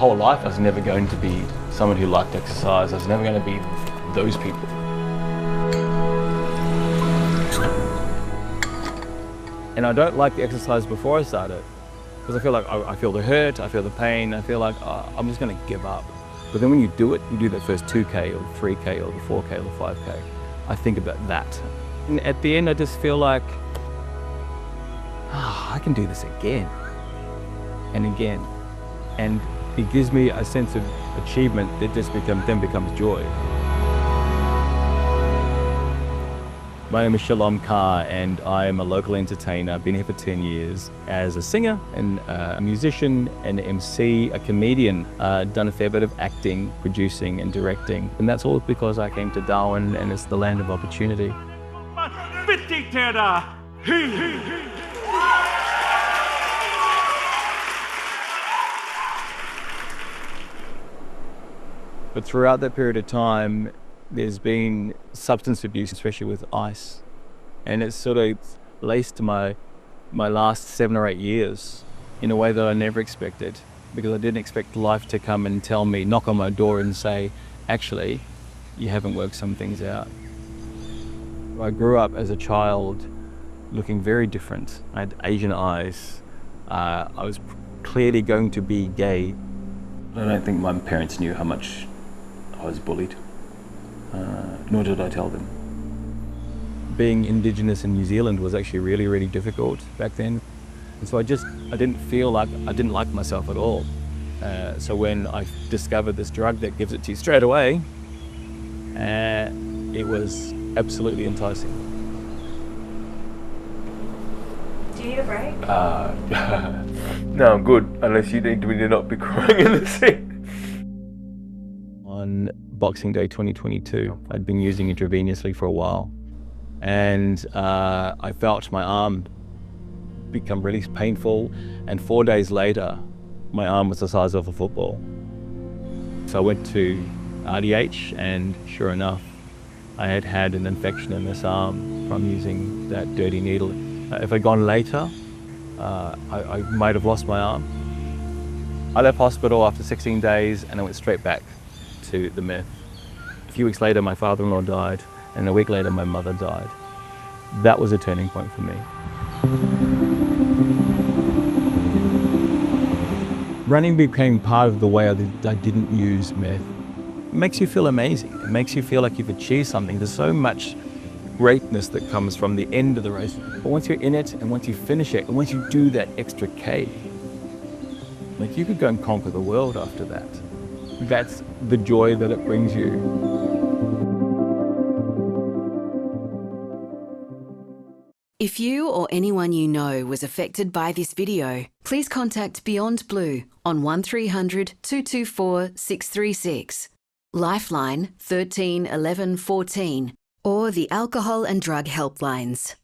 whole life I was never going to be someone who liked exercise. I was never going to be those people. And I don't like the exercise before I start it, because I feel like I feel the hurt, I feel the pain, I feel like I'm just going to give up. But then when you do it, you do that first 2K or 3K or the 4K or the 5K, I think about that. And at the end, I just feel like, I can do this again and again. And it gives me a sense of achievement that just then becomes joy. My name is Shalom, and I am a local entertainer. I've been here for 10 years as a singer and a musician, an MC, a comedian. Done a fair bit of acting, producing and directing. And that's all because I came to Darwin, and it's the land of opportunity. But throughout that period of time, there's been substance abuse, especially with ice. And it's sort of laced my last 7 or 8 years in a way that I never expected, because I didn't expect life to come and tell me, knock on my door and say, actually, you haven't worked some things out. I grew up as a child looking very different. I had Asian eyes. I was clearly going to be gay. I don't think my parents knew how much I was bullied. Nor did I tell them. Being Indigenous in New Zealand was actually really, really difficult back then. And so I didn't feel like, I didn't like myself at all. So when I discovered this drug that gives it to you straight away, it was absolutely enticing. Do you need a break? No, I'm good, unless you need me to not be crying in the seat. On Boxing Day 2022, I'd been using intravenously for a while, and I felt my arm become really painful, and 4 days later my arm was the size of a football. So I went to RDH, and sure enough, I had an infection in this arm from using that dirty needle. If I'd gone later, I might have lost my arm. I left hospital after 16 days and I went straight back to the meth. A few weeks later, my father-in-law died, and a week later, my mother died. That was a turning point for me. Running became part of the way I didn't use meth. It makes you feel amazing. It makes you feel like you've achieved something. There's so much greatness that comes from the end of the race. But once you're in it, and once you finish it, and once you do that extra K, like, you could go and conquer the world after that. That's the joy that it brings you. If you or anyone you know was affected by this video, please contact Beyond Blue on 1300 224 636, Lifeline 13 11 14, or the Alcohol and Drug Helplines.